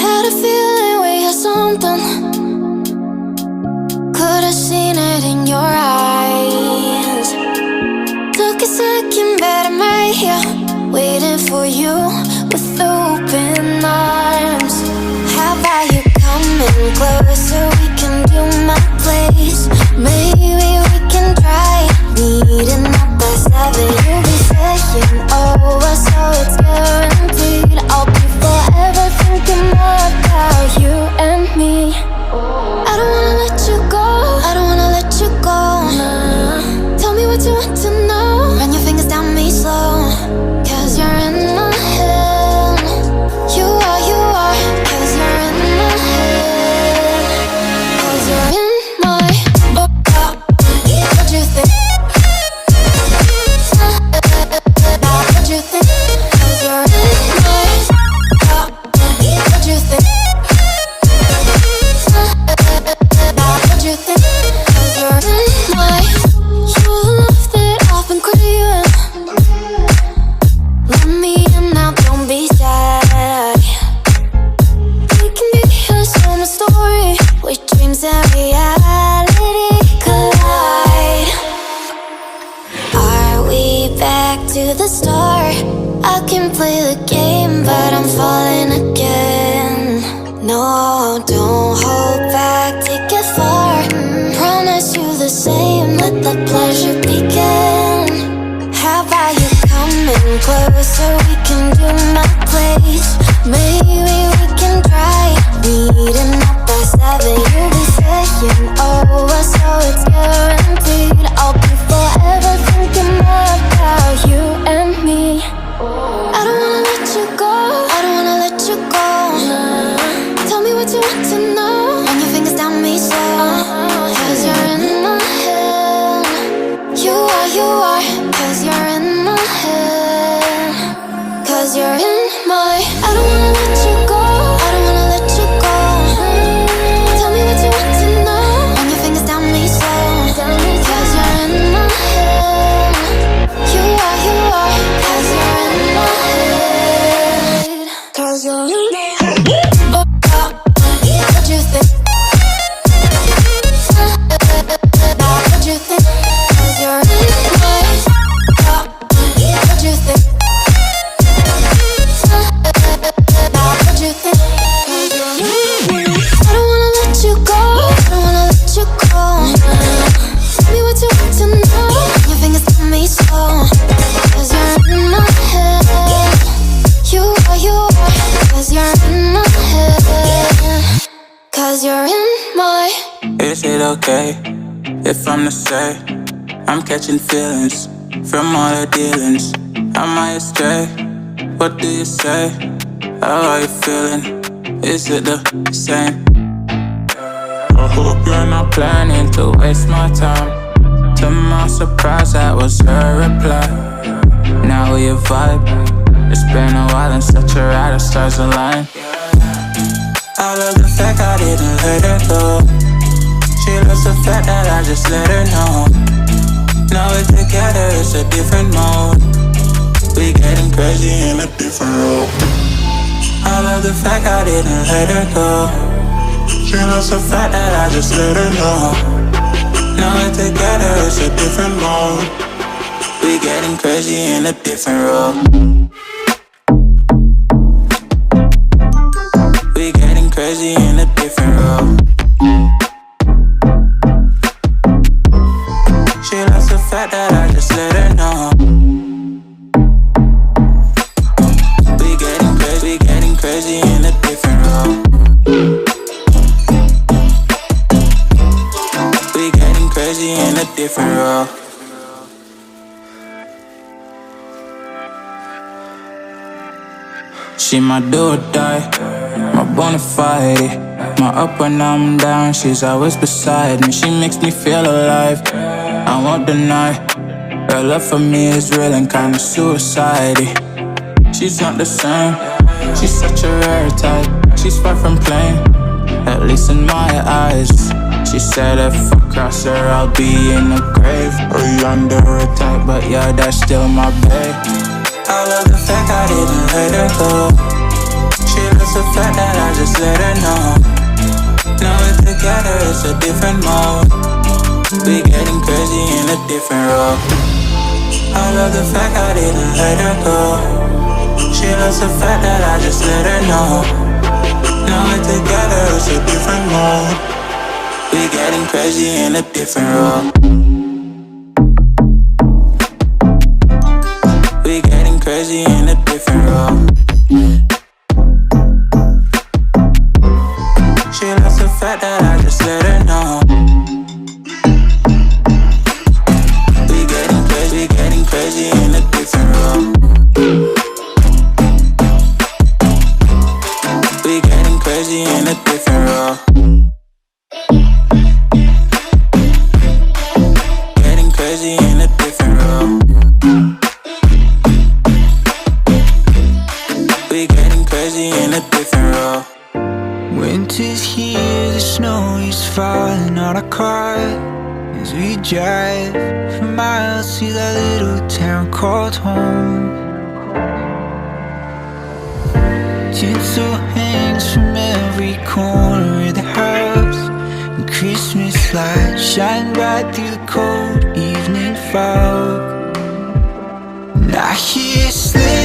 Had a feeling we had something. Could've seen it in your eyes. Took a second, but I'm right here, waiting for you with open arms. How about you coming closer? We can do my place. Maybe we can try meeting up by 7. You'll be saying over, so it's guaranteed. I'll be forever thinking more about you and me. I don't wanna let you go, I don't wanna let you go. Tell me what you want to know. Run your fingers down me slow, 'cause you're in my head. You are, 'cause you're in my head. 'Cause you're in my what you think? What you think? 'Cause you're in my what you think? What you think? 'Cause you're in my your love that I've been craving. Let me in now, don't be shy. We can be a summer story where dreams and reality collide. Are we back to the start? I can play the game, but I'm falling again. No, don't hold back, take it far. Promise you the same, let the pleasure begin. How about you coming closer? We can do my place. Maybe we can try meeting up by 7. You'll be saying over, so it's guaranteed. I'll be forever thinking more about you and me. I don't wanna let you go, I don't wanna let you go. Tell me what you want to know. Run your fingers down me slow, 'cause you're in my head. You are, 'cause you're in my head. 'Cause you're in my I don't wanna let you go, I don't wanna let you go. Tell me what you want to know. Run your fingers down me slow, 'cause you're in my head. You are, 'cause you're in my head. 'Cause you're in my head. What you think? What you think? 'Cause you're in my what you think? What you think? 'Cause you're in my I don't wanna let you go, I don't wanna let you go. Tell me what you want to know. Your fingers on me slow, 'cause you're in my head. You are, 'cause you're in my head. 'Cause you're in my Is it okay if I'm to say I'm catching feelings from all the dealings? Am I astray? What do you say? How are you feeling? Is it the same? I hope you're not planning to waste my time. To my surprise, that was her reply. Now we vibe. It's been a while and such a ride, the stars align. I love the fact I didn't let her go. She loves the fact that I just let her know. Now we're together, it's a different mode. We getting crazy in a different role. I love the fact I didn't let her go. She loves the fact that I just let her know. Now we're together, it's a different mode. We getting crazy in a different role. We getting crazy in a different role. She loves the fact that I just let her know. We getting crazy in a different role. We getting crazy in a different role. She my do or die, my bona fide. My up when I'm down, she's always beside me. She makes me feel alive, I won't deny. Her love for me is real and kinda suicide-y. She's not the same, she's such a rare type. She's far from plain, at least in my eyes. She said if I cross her, I'll be in the grave or under her type, but yeah, that's still my babe. I love the fact I didn't let her go. She loves the fact that I just let her know. Now we're together, it's a different mode. We getting crazy in a different role. I love the fact I didn't let her go. She loves the fact that I just let her know. Now we're together, it's a different mode. We getting crazy in a different role. We getting crazy in a different role. She loves the fact that I just let her know. We getting crazy in a different role. We getting crazy in a different role. Getting crazy in a different role. We getting crazy in a different role. Winter's here, the snow is falling on our car as we drive for miles to that little town called home. Tinsel hangs from every corner of the house, and Christmas lights shine bright through the cold evening fog. And I hear sleigh